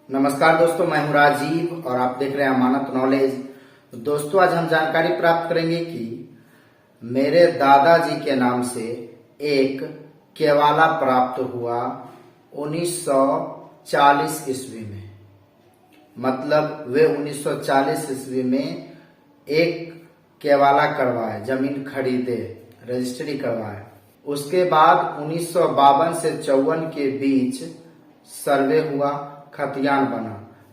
नमस्कार दोस्तों, मैं हूं राजीव और आप देख रहे हैं अमानत नॉलेज। दोस्तों, आज हम जानकारी प्राप्त करेंगे कि मेरे दादाजी के नाम से एक केवाला प्राप्त हुआ 1940 ईस्वी में। मतलब वे 1940 ईस्वी में एक केवाला करवाए, जमीन खरीदे, रजिस्ट्री करवाए। उसके बाद 1952 से 54 के बीच सर्वे हुआ, खतियान बना।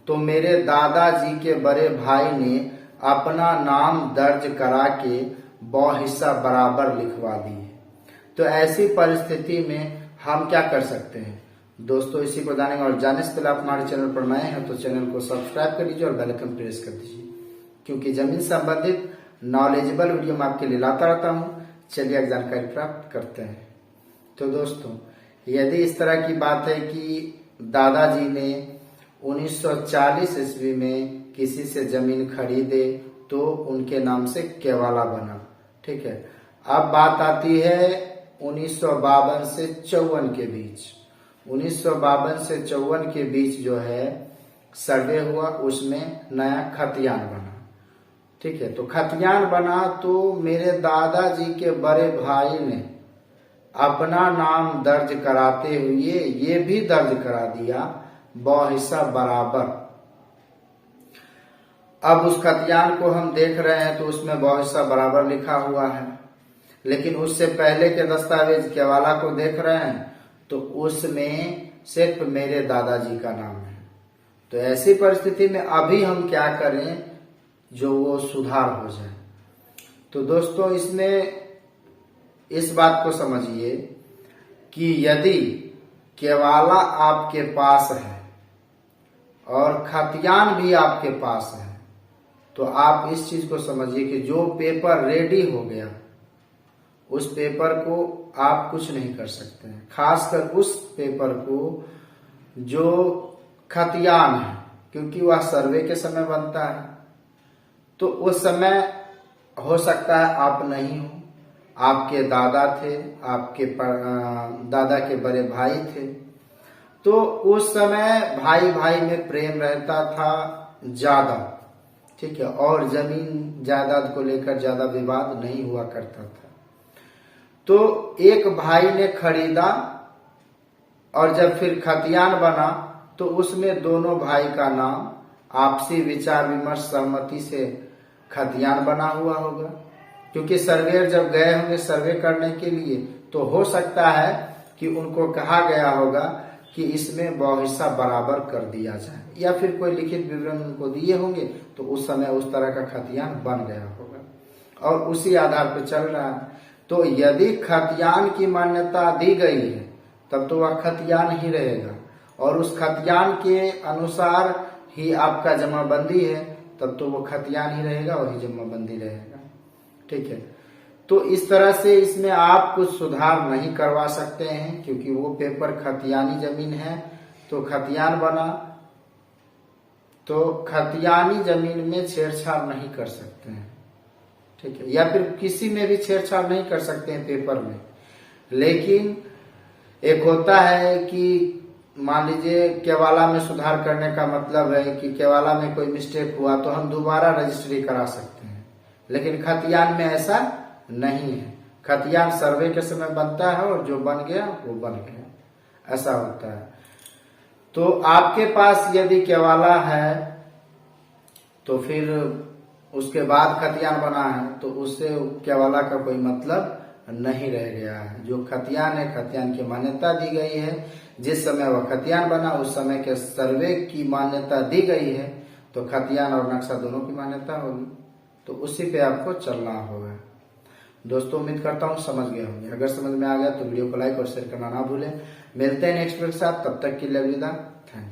तो मेरे दादाजी के बड़े भाई ने अपना नाम दर्ज करा के हिस्सा बराबर लिखवा दिए। तो ऐसी परिस्थिति में हम क्या कर सकते हैं दोस्तों, इसी को जानेंगे। और जाने से पहले आप हमारे चैनल पर नए हैं तो चैनल को सब्सक्राइब कर लीजिए और बेल आइकन प्रेस कर दीजिए, क्योंकि जमीन संबंधित नॉलेजेबल वीडियो मैं आपके लिए लाता रहता हूँ। चलिए एक जानकारी प्राप्त करते हैं। तो दोस्तों, यदि इस तरह की बात है कि दादाजी ने 1940 ईस्वी में किसी से जमीन खरीदे तो उनके नाम से केवाला बना, ठीक है। अब बात आती है 1952 से 54 के बीच। 1952 से 54 के बीच जो है सर्वे हुआ, उसमें नया खतियान बना, ठीक है। तो खतियान बना तो मेरे दादाजी के बड़े भाई ने अपना नाम दर्ज कराते हुए ये भी दर्ज करा दिया हिस्सा बराबर। अब उस खतियान को हम देख रहे हैं तो उसमें हिस्सा बराबर लिखा हुआ है, लेकिन उससे पहले के दस्तावेज केवाला को देख रहे हैं तो उसमें सिर्फ मेरे दादाजी का नाम है। तो ऐसी परिस्थिति में अभी हम क्या करें जो वो सुधार हो जाए। तो दोस्तों, इसमें इस बात को समझिए कि यदि केवाला आपके पास है और खतियान भी आपके पास है तो आप इस चीज को समझिए कि जो पेपर रेडी हो गया उस पेपर को आप कुछ नहीं कर सकते हैं। खासकर उस पेपर को जो खतियान है, क्योंकि वह सर्वे के समय बनता है। तो उस समय हो सकता है आप नहीं हो, आपके दादा थे, आपके दादा के बड़े भाई थे। तो उस समय भाई भाई में प्रेम रहता था ज्यादा, ठीक है, और जमीन जायदाद को लेकर ज्यादा विवाद नहीं हुआ करता था। तो एक भाई ने खरीदा और जब फिर खतियान बना तो उसमें दोनों भाई का नाम आपसी विचार विमर्श सहमति से खतियान बना हुआ होगा। क्योंकि सर्वेयर जब गए होंगे सर्वे करने के लिए तो हो सकता है कि उनको कहा गया होगा कि इसमें हिस्सा बराबर कर दिया जाए, या फिर कोई लिखित विवरण उनको दिए होंगे तो उस समय उस तरह का खतियान बन गया होगा और उसी आधार पर चल रहा है। तो यदि खतियान की मान्यता दी गई है तब तो वह खतियान ही रहेगा, और उस खतियान के अनुसार ही आपका जमाबंदी है तब तो वो खतियान ही रहेगा, वही जमाबंदी रहेगा, ठीक है। तो इस तरह से इसमें आप कुछ सुधार नहीं करवा सकते हैं, क्योंकि वो पेपर खतियानी जमीन है। तो खतियान बना तो खतियानी जमीन में छेड़छाड़ नहीं कर सकते हैं, ठीक है, या फिर किसी में भी छेड़छाड़ नहीं कर सकते हैं पेपर में। लेकिन एक होता है कि मान लीजिए केवाला में सुधार करने का मतलब है कि केवाला में कोई मिस्टेक हुआ तो हम दोबारा रजिस्ट्री करा सकते हैं, लेकिन खतियान में ऐसा नहीं है। खतियान सर्वे के समय बनता है और जो बन गया वो बन गया, ऐसा होता है। तो आपके पास यदि केवाला है तो फिर उसके बाद खतियान बना है तो उससे केवाला का कोई मतलब नहीं रह गया है। जो खतियान है, खतियान की मान्यता दी गई है। जिस समय वह खतियान बना उस समय के सर्वे की मान्यता दी गई है, तो खतियान और नक्शा दोनों की मान्यता होगी, तो उसी पे आपको चलना होगा। दोस्तों, उम्मीद करता हूँ समझ गए होंगे। अगर समझ में आ गया तो वीडियो को लाइक और शेयर करना ना भूलें। मिलते हैं नेक्स्ट वीडियो के साथ, तब तक के लिए अलविदा। थैंक्स।